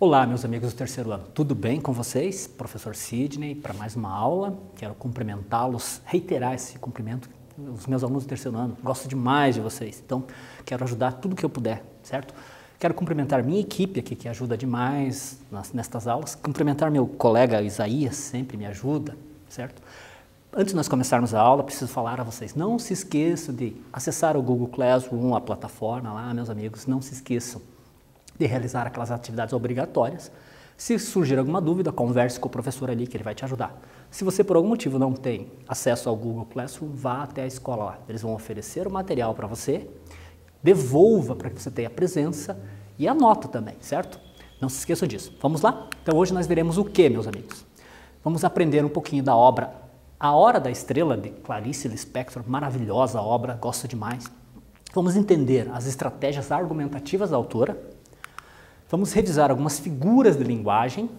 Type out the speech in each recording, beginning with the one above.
Olá, meus amigos do terceiro ano, tudo bem com vocês? Professor Sidney, para mais uma aula. Quero cumprimentá-los, reiterar esse cumprimento. Os meus alunos do terceiro ano, gosto demais de vocês, então quero ajudar tudo que eu puder, certo? Quero cumprimentar minha equipe aqui, que ajuda demais nestas aulas. Cumprimentar meu colega Isaías, sempre me ajuda, certo? Antes de nós começarmos a aula, preciso falar a vocês, não se esqueçam de acessar o Google Classroom, a plataforma lá, meus amigos, não se esqueçam de realizar aquelas atividades obrigatórias. Se surgir alguma dúvida, converse com o professor ali que ele vai te ajudar. Se você por algum motivo não tem acesso ao Google Classroom, vá até a escola lá. Eles vão oferecer o material para você, devolva para que você tenha a presença e a nota também, certo? Não se esqueça disso. Vamos lá? Então hoje nós veremos o que, meus amigos? Vamos aprender um pouquinho da obra A Hora da Estrela, de Clarice Lispector, maravilhosa obra, gosto demais. Vamos entender as estratégias argumentativas da autora. Vamos revisar algumas figuras de linguagem.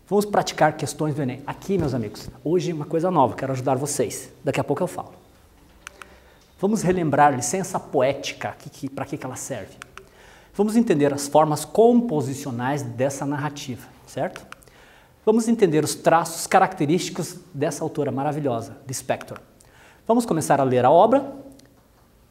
Vamos praticar questões do Enem. Aqui, meus amigos, hoje uma coisa nova, quero ajudar vocês. Daqui a pouco eu falo. Vamos relembrar licença poética, para que ela serve. Vamos entender as formas composicionais dessa narrativa, certo? Vamos entender os traços característicos dessa autora maravilhosa, Lispector. Vamos começar a ler a obra,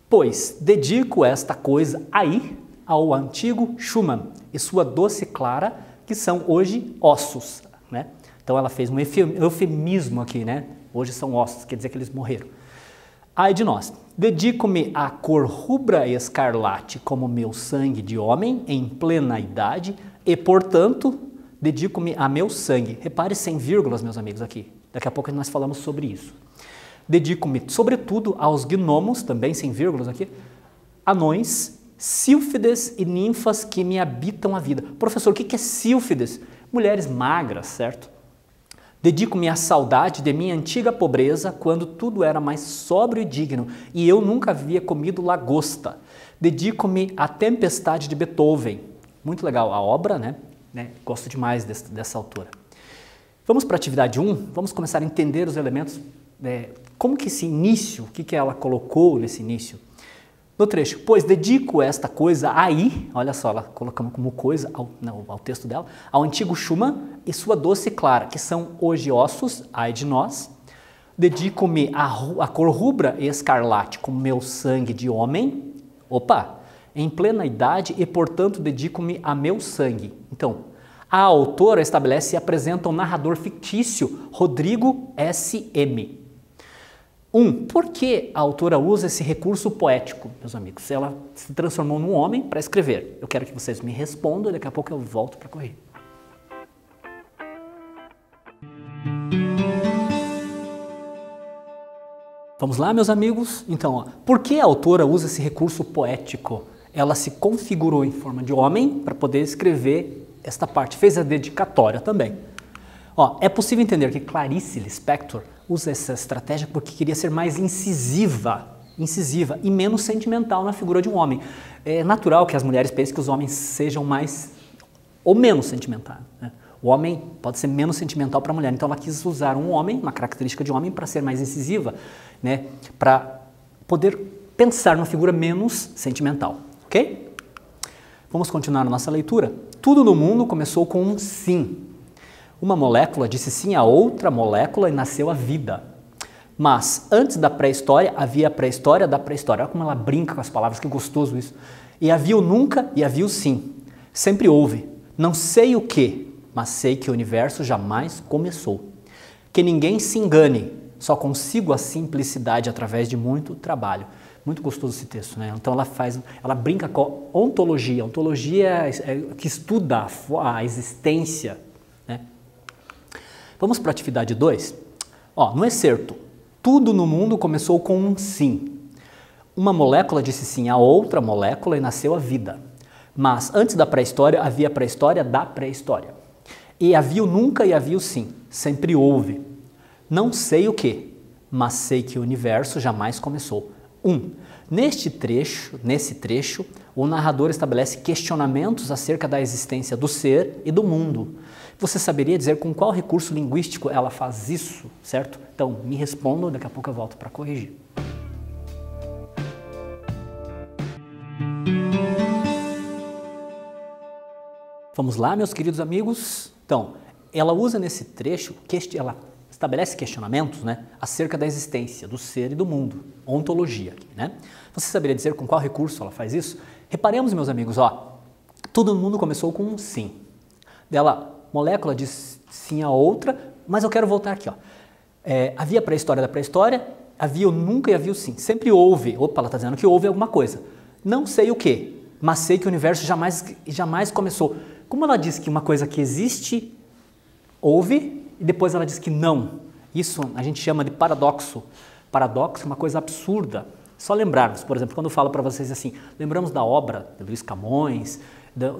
pois dedico esta coisa aí ao antigo Schumann e sua doce Clara, que são hoje ossos, né? Então ela fez um eufemismo aqui, né? Hoje são ossos, quer dizer que eles morreram. Ai de nós, dedico-me à cor rubra e escarlate como meu sangue de homem em plena idade e, portanto, dedico-me a meu sangue. Repare sem vírgulas, meus amigos, aqui. Daqui a pouco nós falamos sobre isso. Dedico-me, sobretudo, aos gnomos, também sem vírgulas aqui, anões, sílfides e ninfas que me habitam a vida. Professor, o que é sílfides? Mulheres magras, certo? Dedico-me à saudade de minha antiga pobreza, quando tudo era mais sóbrio e digno, e eu nunca havia comido lagosta. Dedico-me à tempestade de Beethoven. Muito legal a obra, né? Gosto demais dessa autora. Vamos para a atividade 1, vamos começar a entender os elementos, como que esse início, o que ela colocou nesse início. No trecho, pois dedico esta coisa aí, olha só, ela colocamos como coisa ao texto dela, ao antigo Schumann e sua doce Clara, que são hoje ossos, ai de nós. Dedico-me à cor rubra e escarlate com meu sangue de homem, em plena idade e, portanto, dedico-me a meu sangue. Então, a autora estabelece e apresenta um narrador fictício, Rodrigo S.M. Por que a autora usa esse recurso poético, meus amigos? Ela se transformou num homem para escrever. Eu quero que vocês me respondam e daqui a pouco eu volto para corrigir. Vamos lá, meus amigos? Então, por que a autora usa esse recurso poético? Ela se configurou em forma de homem para poder escrever esta parte. Fez a dedicatória também. É possível entender que Clarice Lispector usa essa estratégia porque queria ser mais incisiva e menos sentimental na figura de um homem. É natural que as mulheres pensem que os homens sejam mais ou menos sentimentais, né? O homem pode ser menos sentimental para a mulher, então ela quis usar um homem, uma característica de homem, para ser mais incisiva, né? Para poder pensar numa figura menos sentimental, ok? Vamos continuar a nossa leitura. Tudo no mundo começou com um sim. Uma molécula disse sim a outra molécula e nasceu a vida. Mas antes da pré-história, havia a pré-história da pré-história. Olha como ela brinca com as palavras, que gostoso isso. E havia o nunca e havia o sim. Sempre houve. Não sei o que, mas sei que o universo jamais começou. Que ninguém se engane, só consigo a simplicidade através de muito trabalho. Muito gostoso esse texto, né? Então ela brinca com a ontologia. A ontologia é que estuda a existência, né? Vamos para a atividade 2? No excerto, tudo no mundo começou com um sim. Uma molécula disse sim a outra molécula e nasceu a vida. Mas antes da pré-história, havia a pré-história da pré-história. E havia o nunca e havia o sim. Sempre houve. Não sei o que, mas sei que o universo jamais começou. Nesse trecho, o narrador estabelece questionamentos acerca da existência do ser e do mundo. Você saberia dizer com qual recurso linguístico ela faz isso, certo? Então, me respondam, daqui a pouco eu volto para corrigir. Vamos lá, meus queridos amigos? Então, ela usa nesse trecho, ela estabelece questionamentos, né, acerca da existência, do ser e do mundo, ontologia aqui, né? Você saberia dizer com qual recurso ela faz isso? Reparemos, meus amigos, ó, todo mundo começou com um sim. Dela, molécula diz sim a outra, mas eu quero voltar aqui, ó. Havia pré-história da pré-história, havia o nunca e havia o sim. Sempre houve, opa, ela está dizendo que houve alguma coisa. Não sei o que, mas sei que o universo jamais começou. Como ela diz que uma coisa que existe, houve, e depois ela diz que não. Isso a gente chama de paradoxo. Paradoxo é uma coisa absurda. Só lembrarmos, por exemplo, quando eu falo para vocês assim, lembramos da obra de Luiz Camões,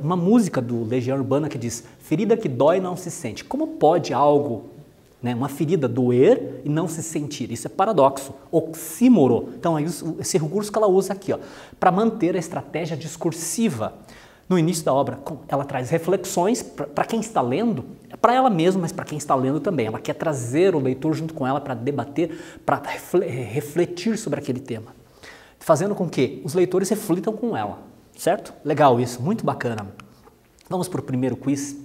uma música do Legião Urbana que diz, ferida que dói não se sente. Como pode algo, né, uma ferida doer e não se sentir? Isso é paradoxo, oxímoro. Então é esse recurso que ela usa aqui, para manter a estratégia discursiva. No início da obra, ela traz reflexões para quem está lendo, para ela mesma, mas para quem está lendo também. Ela quer trazer o leitor junto com ela para debater, para refletir sobre aquele tema, fazendo com que os leitores reflitam com ela, certo? Legal isso, muito bacana. Vamos para o primeiro quiz.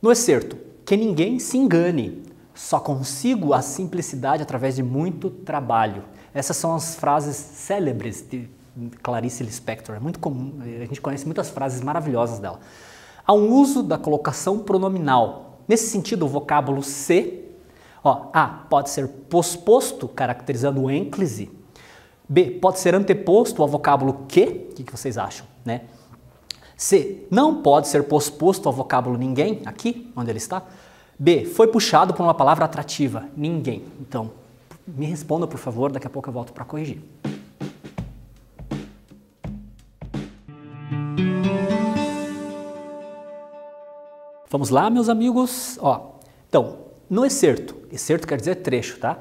No excerto, que ninguém se engane, só consigo a simplicidade através de muito trabalho. Essas são as frases célebres de Clarice Lispector, é muito comum, a gente conhece muitas frases maravilhosas dela. Há um uso da colocação pronominal. Nesse sentido, o vocábulo se, A pode ser posposto, caracterizando o ênclise. B pode ser anteposto ao vocábulo que, o que vocês acham, né? C não pode ser posposto ao vocábulo ninguém, aqui, onde ele está. B foi puxado por uma palavra atrativa, ninguém. Então, me responda, por favor, daqui a pouco eu volto para corrigir. Vamos lá, meus amigos? Então, no excerto quer dizer trecho, tá?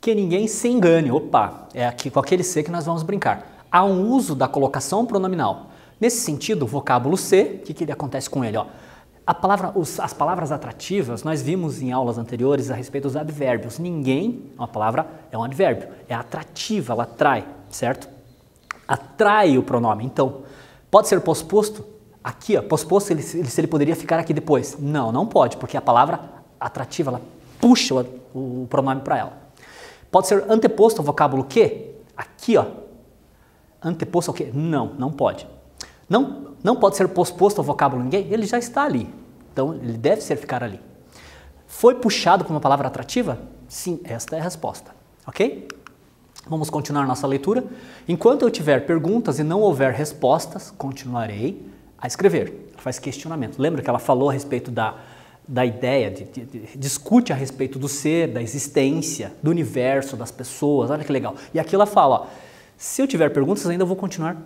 Que ninguém se engane. Opa, é aqui com aquele C que nós vamos brincar. Há um uso da colocação pronominal. Nesse sentido, o vocábulo se, o que acontece com ele? As palavras atrativas, nós vimos em aulas anteriores a respeito dos advérbios. Ninguém, uma palavra é um advérbio, é atrativa, ela atrai, certo? Atrai o pronome. Então, pode ser posposto? Aqui, posposto, se ele poderia ficar aqui depois. Não, não pode, porque a palavra atrativa, ela puxa o pronome para ela. Pode ser anteposto ao vocábulo que? Aqui, anteposto ao que? Não, não pode. Não pode ser posposto ao vocábulo ninguém? Ele já está ali, então ele deve ficar ali. Foi puxado por uma palavra atrativa? Sim, esta é a resposta, ok? Vamos continuar nossa leitura. Enquanto eu tiver perguntas e não houver respostas, continuarei a escrever. Ela faz questionamento. Lembra que ela falou a respeito da ideia, discute a respeito do ser, da existência, do universo, das pessoas. Olha que legal. E aqui ela fala, se eu tiver perguntas ainda vou continuar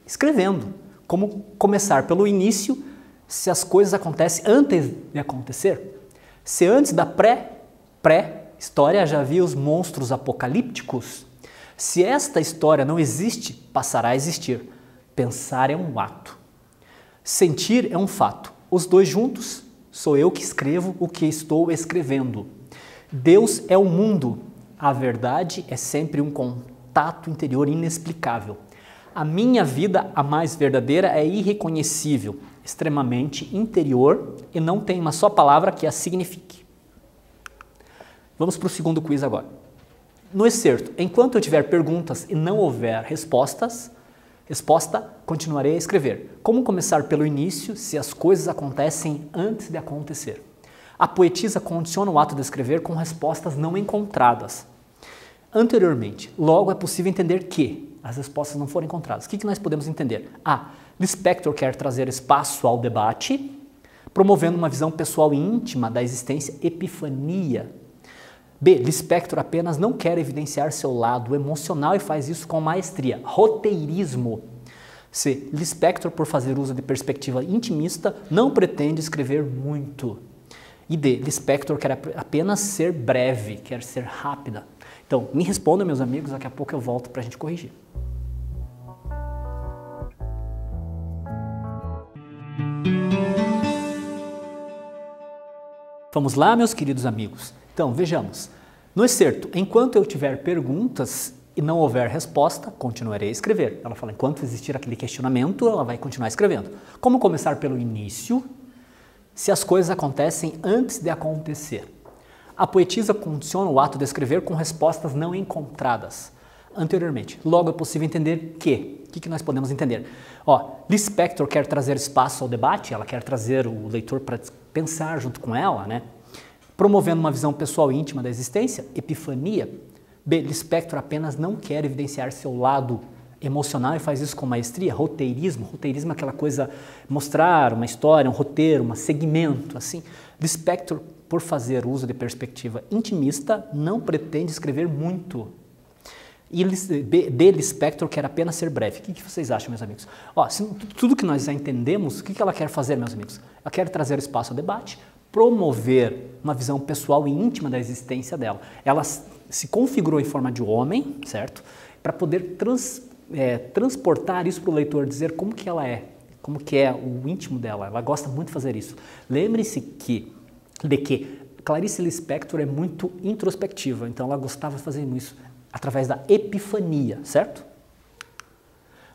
escrevendo. Como começar pelo início, se as coisas acontecem antes de acontecer. Se antes da pré-história já havia os monstros apocalípticos, se esta história não existe, passará a existir. Pensar é um ato. Sentir é um fato. Os dois juntos, sou eu que escrevo o que estou escrevendo. Deus é o mundo. A verdade é sempre um contato interior inexplicável. A minha vida, a mais verdadeira, é irreconhecível, extremamente interior e não tem uma só palavra que a signifique. Vamos para o segundo quiz agora. No excerto, enquanto eu tiver perguntas e não houver resposta, continuarei a escrever. Como começar pelo início se as coisas acontecem antes de acontecer? A poetisa condiciona o ato de escrever com respostas não encontradas anteriormente. Logo, é possível entender que as respostas não foram encontradas. O que nós podemos entender? A. Lispector quer trazer espaço ao debate, promovendo uma visão pessoal e íntima da existência, epifania. B. Lispector apenas não quer evidenciar seu lado emocional e faz isso com maestria, roteirismo. C. Lispector, por fazer uso de perspectiva intimista, não pretende escrever muito. E D. Lispector quer apenas ser breve, quer ser rápida. Então, me respondam, meus amigos, daqui a pouco eu volto para a gente corrigir. Vamos lá, meus queridos amigos. Então, vejamos. No excerto, enquanto eu tiver perguntas e não houver resposta, continuarei a escrever. Ela fala, enquanto existir aquele questionamento, ela vai continuar escrevendo. Como começar pelo início? se as coisas acontecem antes de acontecer. A poetisa condiciona o ato de escrever com respostas não encontradas anteriormente. Logo é possível entender que. O que nós podemos entender? Lispector quer trazer espaço ao debate, ela quer trazer o leitor para pensar junto com ela, né? Promovendo uma visão pessoal e íntima da existência, epifania. B. Lispector apenas não quer evidenciar seu lado emocional e faz isso com maestria. Roteirismo é aquela coisa, mostrar uma história, um roteiro, um segmento, assim. Lispector, por fazer uso de perspectiva intimista, não pretende escrever muito. E D. Lispector quer apenas ser breve. O que vocês acham, meus amigos? Tudo que nós já entendemos, o que ela quer fazer, meus amigos? Ela quer trazer espaço ao debate, promover uma visão pessoal e íntima da existência dela. Ela se configurou em forma de homem, certo? Para poder transportar isso para o leitor, dizer como que ela é, como que é o íntimo dela. Ela gosta muito de fazer isso. Lembre-se de que Clarice Lispector é muito introspectiva, então ela gostava de fazer isso através da epifania, certo?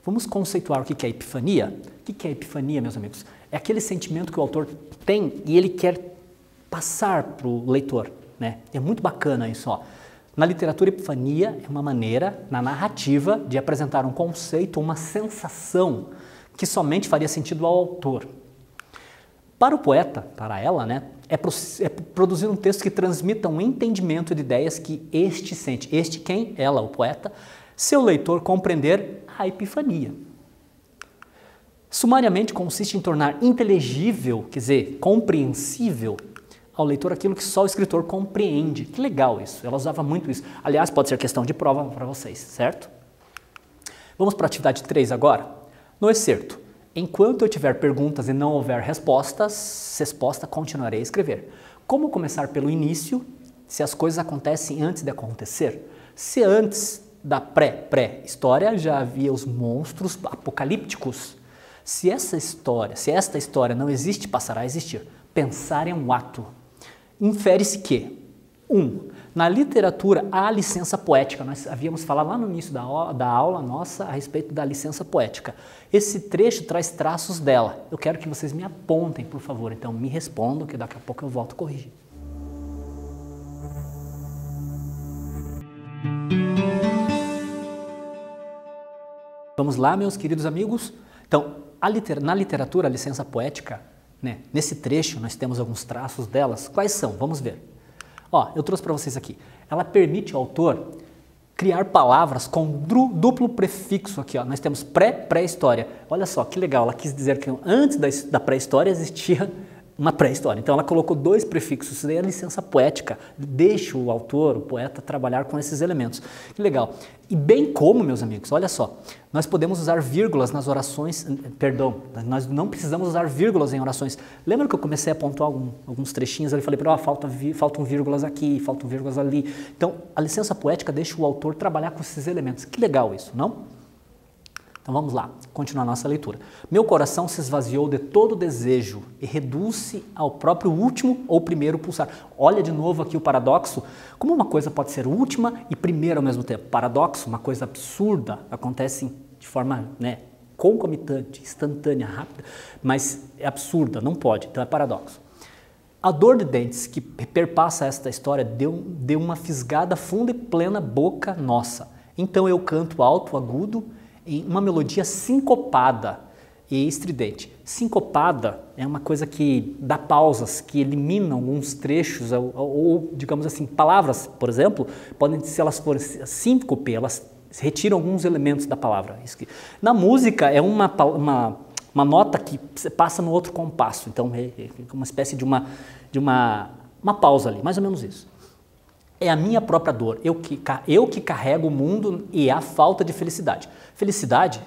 Vamos conceituar o que é epifania? O que é epifania, meus amigos? É aquele sentimento que o autor tem e ele quer passar para o leitor, né? É muito bacana isso, Na literatura, epifania é uma maneira, na narrativa, de apresentar um conceito, uma sensação que somente faria sentido ao autor. Para o poeta, para ela, né, é produzir um texto que transmita um entendimento de ideias que este sente. Este quem? Ela, o poeta. Seu leitor compreender a epifania. Sumariamente, consiste em tornar inteligível, quer dizer, compreensível ao leitor aquilo que só o escritor compreende. Que legal isso, ela usava muito isso. Aliás, pode ser questão de prova para vocês, certo? Vamos para a atividade 3 agora. No excerto. Enquanto eu tiver perguntas e não houver resposta, continuarei a escrever. Como começar pelo início, se as coisas acontecem antes de acontecer? Se antes da pré-história já havia os monstros apocalípticos, se esta história não existe, passará a existir. Pensar é um ato. Infere-se que, 1. Na literatura há licença poética. Nós havíamos falado lá no início da aula nossa a respeito da licença poética. Esse trecho traz traços dela. Eu quero que vocês me apontem, por favor. Então me respondam, que daqui a pouco eu volto a corrigir. Vamos lá, meus queridos amigos? Então, na literatura, a licença poética, né, nesse trecho nós temos alguns traços delas. Quais são? Vamos ver. Eu trouxe para vocês aqui. Ela permite ao autor criar palavras com duplo prefixo aqui. Nós temos pré-história. Olha só, que legal. Ela quis dizer que antes da pré-história existia uma pré-história. Então ela colocou 2 prefixos. Isso daí é a licença poética. Deixa o autor, o poeta, trabalhar com esses elementos. Que legal. E bem como, meus amigos, olha só, nós podemos usar vírgulas nas orações, nós não precisamos usar vírgulas em orações. Lembra que eu comecei a pontuar alguns trechinhos ali, falei, faltam vírgulas aqui, faltam vírgulas ali. Então, a licença poética deixa o autor trabalhar com esses elementos. Que legal isso, não? Então vamos lá, continuar a nossa leitura. Meu coração se esvaziou de todo desejo e reduz-se ao próprio último ou primeiro pulsar. Olha de novo aqui o paradoxo. Como uma coisa pode ser última e primeira ao mesmo tempo? Paradoxo, uma coisa absurda, acontece de forma concomitante, instantânea, rápida, mas é absurda, não pode, então é paradoxo. A dor de dentes que perpassa esta história deu uma fisgada funda e plena boca nossa. Então eu canto alto, agudo, em uma melodia sincopada e estridente. Sincopada é uma coisa que dá pausas, que elimina alguns trechos, ou digamos assim, palavras, por exemplo, podem, se elas forem síncope, elas retiram alguns elementos da palavra. Na música é uma nota que passa no outro compasso, então é uma espécie de uma pausa ali, mais ou menos isso. É a minha própria dor, eu que carrego o mundo e a falta de felicidade. Felicidade?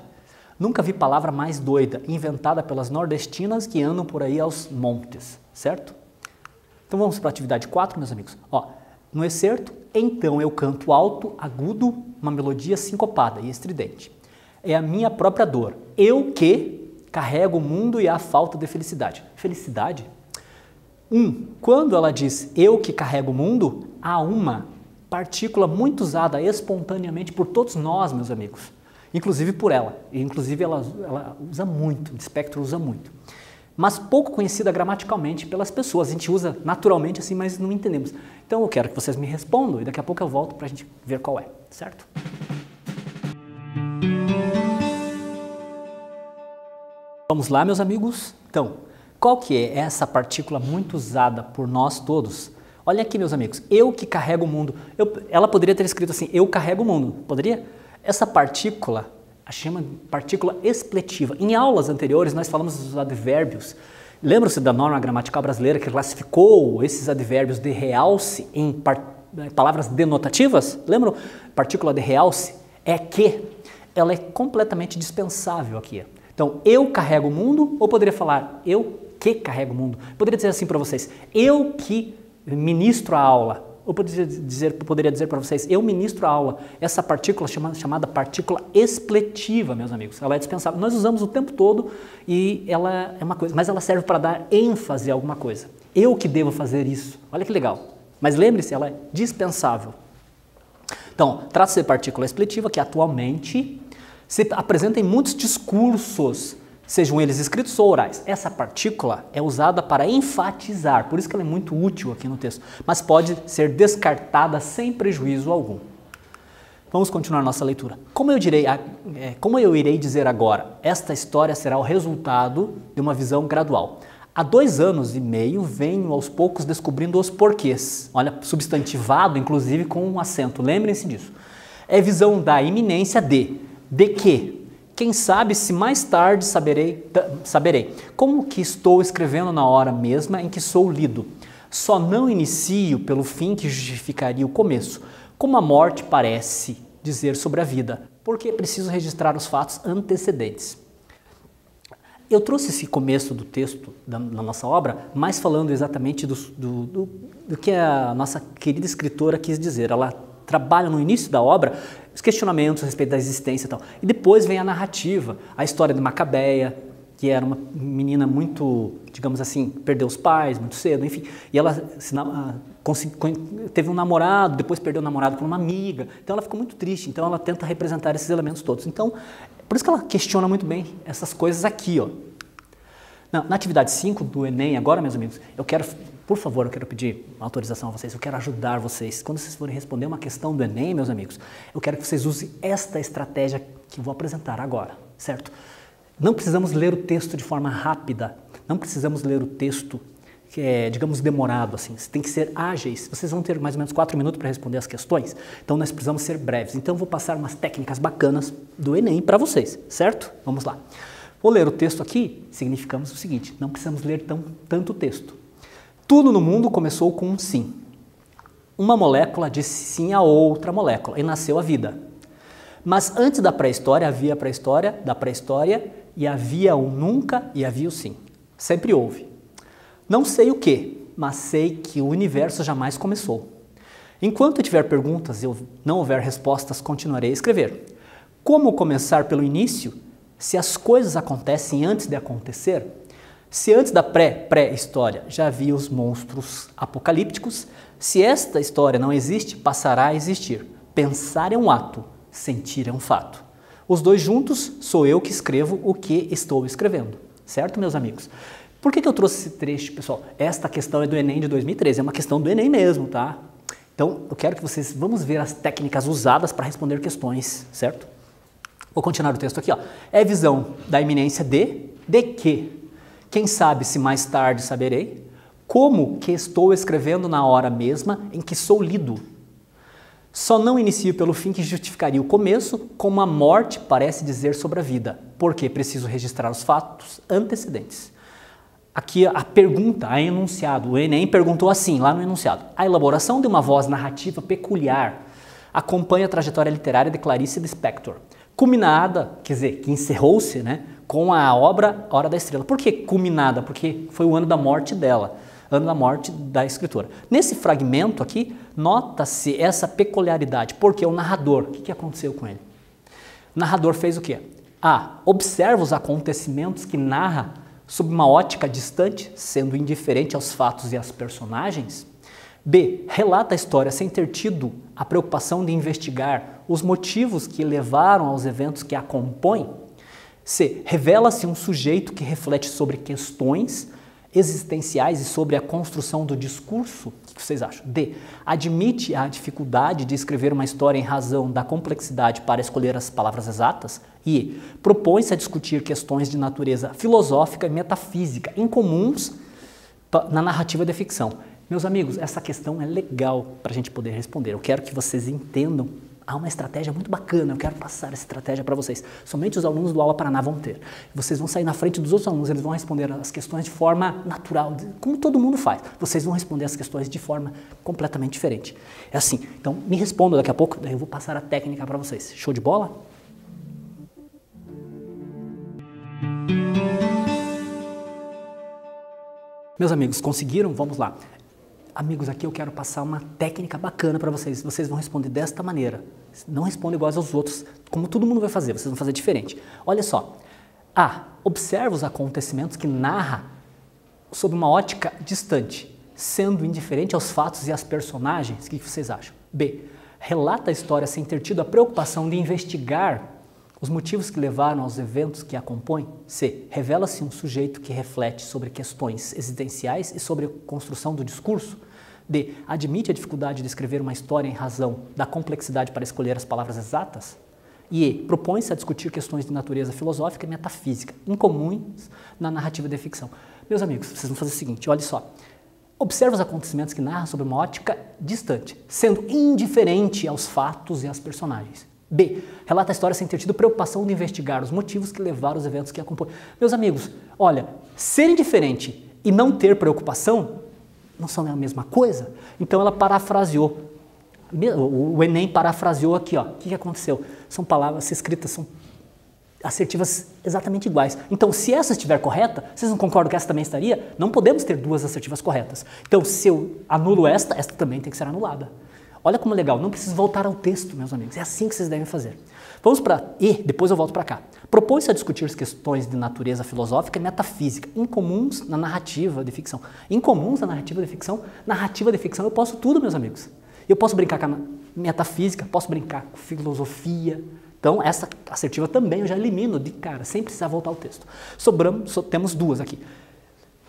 Nunca vi palavra mais doida, inventada pelas nordestinas que andam por aí aos montes, certo? Então vamos para a atividade 4, meus amigos. No excerto, então eu canto alto, agudo, uma melodia sincopada e estridente. É a minha própria dor, eu que carrego o mundo e a falta de felicidade. Felicidade? Quando ela diz eu que carrego o mundo, há uma partícula muito usada espontaneamente por todos nós, meus amigos, inclusive por ela. Inclusive ela usa muito, Lispector usa muito. mas pouco conhecida gramaticalmente pelas pessoas. A gente usa naturalmente assim, mas não entendemos. Então eu quero que vocês me respondam e daqui a pouco eu volto para a gente ver qual é, certo? Vamos lá, meus amigos? Então, qual que é essa partícula muito usada por nós todos? Olha aqui, meus amigos, eu que carrego o mundo. Ela poderia ter escrito assim, eu carrego o mundo, poderia? Essa partícula a chama partícula expletiva. Em aulas anteriores nós falamos dos advérbios. Lembram-se da norma gramatical brasileira que classificou esses advérbios de realce em palavras denotativas? Lembram? Partícula de realce é que. Ela é completamente dispensável aqui. Então, eu carrego o mundo, ou poderia falar, eu que carrego o mundo. Poderia dizer assim para vocês, eu que ministro a aula. Ou poderia dizer para vocês, eu ministro a aula. Essa partícula chamada partícula expletiva, meus amigos, ela é dispensável. Nós usamos o tempo todo e ela é uma coisa, mas ela serve para dar ênfase a alguma coisa. Eu que devo fazer isso. Olha que legal. Mas lembre-se, ela é dispensável. Então, trata-se de partícula expletiva que atualmente se apresenta em muitos discursos, sejam eles escritos ou orais. Essa partícula é usada para enfatizar, por isso que ela é muito útil aqui no texto, mas pode ser descartada sem prejuízo algum. Vamos continuar nossa leitura. Como eu irei dizer agora, esta história será o resultado de uma visão gradual. Há 2 anos e meio venho aos poucos descobrindo os porquês. Olha, substantivado, inclusive com um acento, lembrem-se disso. É visão da iminência de que? Quem sabe se mais tarde saberei. Como que estou escrevendo na hora mesma em que sou lido. Só não inicio pelo fim que justificaria o começo, como a morte parece dizer sobre a vida, porque preciso registrar os fatos antecedentes. Eu trouxe esse começo do texto da nossa obra, mais falando exatamente do que a nossa querida escritora quis dizer. Ela trabalha no início da obra os questionamentos a respeito da existência e tal. E depois vem a narrativa, a história de Macabeia, que era uma menina muito, digamos assim, perdeu os pais muito cedo, enfim. E ela teve um namorado, depois perdeu o namorado por uma amiga. Então ela ficou muito triste, então ela tenta representar esses elementos todos. Então, por isso que ela questiona muito bem essas coisas aqui, ó. Na atividade 5 do Enem, agora, meus amigos, por favor, eu quero pedir autorização a vocês, eu quero ajudar vocês. Quando vocês forem responder uma questão do Enem, meus amigos, eu quero que vocês usem esta estratégia que eu vou apresentar agora, certo? Não precisamos ler o texto de forma rápida, não precisamos ler o texto que é, digamos, demorado, assim. Tem que ser ágeis. Vocês vão ter mais ou menos 4 minutos para responder as questões, então nós precisamos ser breves. Então eu vou passar umas técnicas bacanas do Enem para vocês, certo? Vamos lá. Vou ler o texto aqui, significamos o seguinte, não precisamos ler tanto texto. Tudo no mundo começou com um sim. Uma molécula disse sim a outra molécula e nasceu a vida. Mas antes da pré-história havia a pré-história da pré-história e havia o nunca e havia o sim. Sempre houve. Não sei o que, mas sei que o universo jamais começou. Enquanto tiver perguntas e não houver respostas, continuarei a escrever. Como começar pelo início? Se as coisas acontecem antes de acontecer, se antes da pré-história já havia os monstros apocalípticos, se esta história não existe, passará a existir. Pensar é um ato, sentir é um fato. Os dois juntos sou eu que escrevo o que estou escrevendo. Certo, meus amigos? Por que eu trouxe esse trecho, pessoal? Esta questão é do Enem de 2013, é uma questão do Enem mesmo, tá? Então, eu quero que vocês, vamos ver as técnicas usadas para responder questões, certo? Vou continuar o texto aqui, ó. É visão da iminência de que? Quem sabe se mais tarde saberei? Como que estou escrevendo na hora mesma em que sou lido? Só não inicio pelo fim que justificaria o começo, como a morte parece dizer sobre a vida, porque preciso registrar os fatos antecedentes. Aqui a pergunta, a enunciado, o Enem perguntou assim, lá no enunciado. A elaboração de uma voz narrativa peculiar acompanha a trajetória literária de Clarice Lispector, culminada, quer dizer, que encerrou-se, né, com a obra Hora da Estrela. Por que culminada? Porque foi o ano da morte dela, ano da morte da escritora. Nesse fragmento aqui, nota-se essa peculiaridade, porque o narrador, o que aconteceu com ele? O narrador fez o quê? A. Observa os acontecimentos que narra sob uma ótica distante, sendo indiferente aos fatos e às personagens. B. Relata a história sem ter tido a preocupação de investigar os motivos que levaram aos eventos que a compõem. C. Revela-se um sujeito que reflete sobre questões existenciais e sobre a construção do discurso? O que vocês acham? D. Admite a dificuldade de escrever uma história em razão da complexidade para escolher as palavras exatas? E. Propõe-se a discutir questões de natureza filosófica e metafísica incomuns na narrativa de ficção. Meus amigos, essa questão é legal para a gente poder responder. Eu quero que vocês entendam. Há uma estratégia muito bacana, eu quero passar essa estratégia para vocês. Somente os alunos do Aula Paraná vão ter. Vocês vão sair na frente dos outros alunos, eles vão responder as questões de forma natural, como todo mundo faz. Vocês vão responder as questões de forma completamente diferente. É assim, então me respondam daqui a pouco, daí eu vou passar a técnica para vocês. Show de bola? Meus amigos, conseguiram? Vamos lá. Amigos, aqui eu quero passar uma técnica bacana para vocês. Vocês vão responder desta maneira. Não respondem iguais aos outros, como todo mundo vai fazer. Vocês vão fazer diferente. Olha só. A. Observa os acontecimentos que narra sob uma ótica distante, sendo indiferente aos fatos e às personagens. O que vocês acham? B. Relata a história sem ter tido a preocupação de investigar os motivos que levaram aos eventos que a compõem. C. Revela-se um sujeito que reflete sobre questões existenciais e sobre a construção do discurso. D. Admite a dificuldade de escrever uma história em razão da complexidade para escolher as palavras exatas. E. Propõe-se a discutir questões de natureza filosófica e metafísica, incomuns na narrativa de ficção. Meus amigos, vocês vão fazer o seguinte, olha só. Observa os acontecimentos que narra sob uma ótica distante, sendo indiferente aos fatos e às personagens. B. Relata a história sem ter tido preocupação de investigar os motivos que levaram os eventos que a compõem. Meus amigos, olha, ser indiferente e não ter preocupação não são a mesma coisa? Então ela parafraseou. O Enem parafraseou aqui, ó. O que aconteceu? São palavras escritas, são assertivas exatamente iguais. Então, se essa estiver correta, vocês não concordam que essa também estaria? Não podemos ter duas assertivas corretas. Então, se eu anulo esta também tem que ser anulada. Olha como é legal, não precisa voltar ao texto, meus amigos. É assim que vocês devem fazer. Vamos para E, depois eu volto para cá. Propõe-se a discutir as questões de natureza filosófica e metafísica, incomuns na narrativa de ficção. Incomuns na narrativa de ficção? Narrativa de ficção eu posso tudo, meus amigos. Eu posso brincar com a metafísica, posso brincar com filosofia. Então, essa assertiva também eu já elimino de cara, sem precisar voltar ao texto. Temos duas aqui.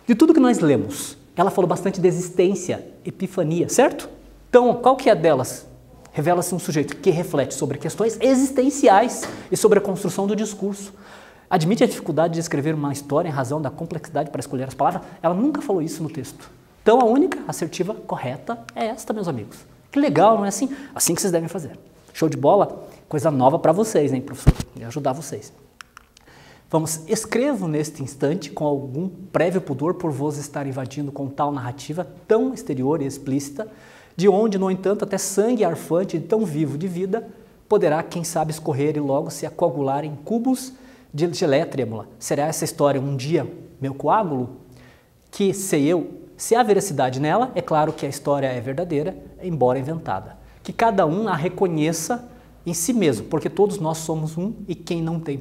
De tudo que nós lemos, ela falou bastante de existência, epifania, certo? Então, qual que é a delas? Revela-se um sujeito que reflete sobre questões existenciais e sobre a construção do discurso. Admite a dificuldade de escrever uma história em razão da complexidade para escolher as palavras. Ela nunca falou isso no texto. Então, a única assertiva correta é esta, meus amigos. Que legal, não é assim? Assim que vocês devem fazer. Show de bola? Coisa nova para vocês, hein, professor? Vou ajudar vocês. Vamos, escrevo neste instante com algum prévio pudor por vos estar invadindo com tal narrativa tão exterior e explícita, de onde, no entanto, até sangue arfante e tão vivo de vida, poderá, quem sabe, escorrer e logo se coagular em cubos de geleia trêmula. Será essa história um dia meu coágulo? Que sei eu, se há veracidade nela, é claro que a história é verdadeira, embora inventada. Que cada um a reconheça em si mesmo, porque todos nós somos um e quem não tem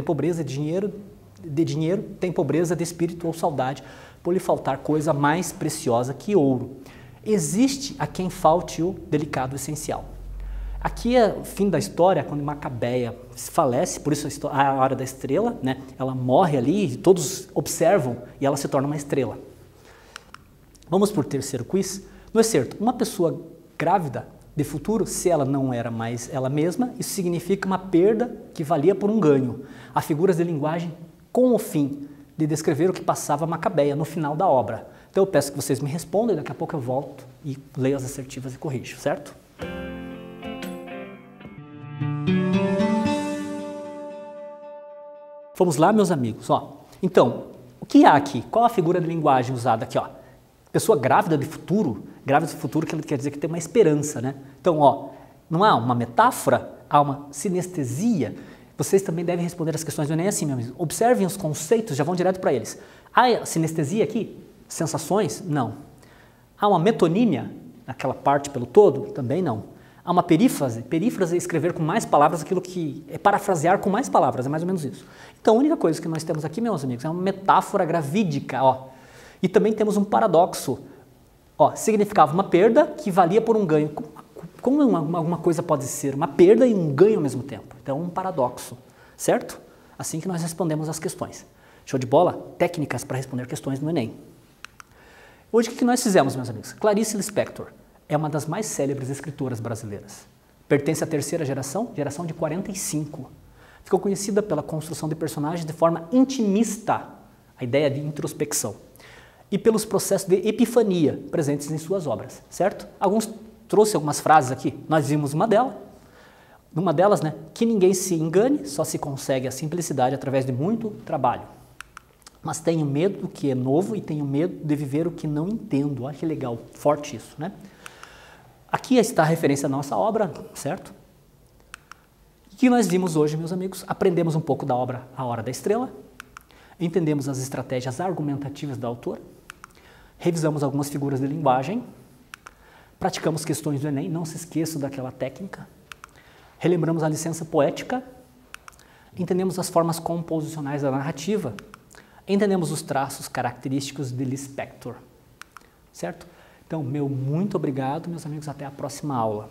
pobreza de dinheiro tem pobreza de espírito ou saudade, por lhe faltar coisa mais preciosa que ouro. Existe a quem falte o delicado essencial. Aqui é o fim da história, quando Macabeia falece, por isso a hora da estrela, né? Ela morre ali, todos observam e ela se torna uma estrela. Vamos por terceiro quiz. No excerto, uma pessoa grávida de futuro, se ela não era mais ela mesma, isso significa uma perda que valia por um ganho. Há figuras de linguagem com o fim de descrever o que passava Macabeia no final da obra. Então eu peço que vocês me respondam e daqui a pouco eu volto e leio as assertivas e corrijo, certo? Vamos lá, meus amigos. Ó. Então, o que há aqui? Qual a figura de linguagem usada aqui? Ó? Pessoa grávida de futuro que quer dizer que tem uma esperança, né? Então, ó, não há uma metáfora, há uma sinestesia. Vocês também devem responder as questões do Enem assim, meu amigo. Observem os conceitos, já vão direto para eles. Há sinestesia aqui? Sensações? Não. Há uma metonímia, naquela parte pelo todo? Também não. Há uma perífrase? Perífrase é escrever com mais palavras aquilo que é parafrasear com mais palavras, é mais ou menos isso. Então, a única coisa que nós temos aqui, meus amigos, é uma metáfora gravídica, ó. E também temos um paradoxo. Ó, significava uma perda que valia por um ganho. Como alguma coisa pode ser uma perda e um ganho ao mesmo tempo? Então, um paradoxo, certo? assim que nós respondemos as questões. Show de bola? Técnicas para responder questões no Enem. Hoje o que nós fizemos, meus amigos? Clarice Lispector é uma das mais célebres escritoras brasileiras. Pertence à terceira geração de 45. Ficou conhecida pela construção de personagens de forma intimista, a ideia de introspecção, e pelos processos de epifania presentes em suas obras, certo? Trouxe algumas frases aqui, nós vimos uma delas, né? Que ninguém se engane, só se consegue a simplicidade através de muito trabalho. Mas tenho medo do que é novo e tenho medo de viver o que não entendo. Olha que legal, forte isso, né? Aqui está a referência à nossa obra, certo? O que nós vimos hoje, meus amigos? Aprendemos um pouco da obra A Hora da Estrela, entendemos as estratégias argumentativas da autora, revisamos algumas figuras de linguagem, praticamos questões do Enem, não se esqueça daquela técnica, relembramos a licença poética, entendemos as formas composicionais da narrativa, entendemos os traços característicos de Lispector, certo? Então, meu muito obrigado, meus amigos, até a próxima aula.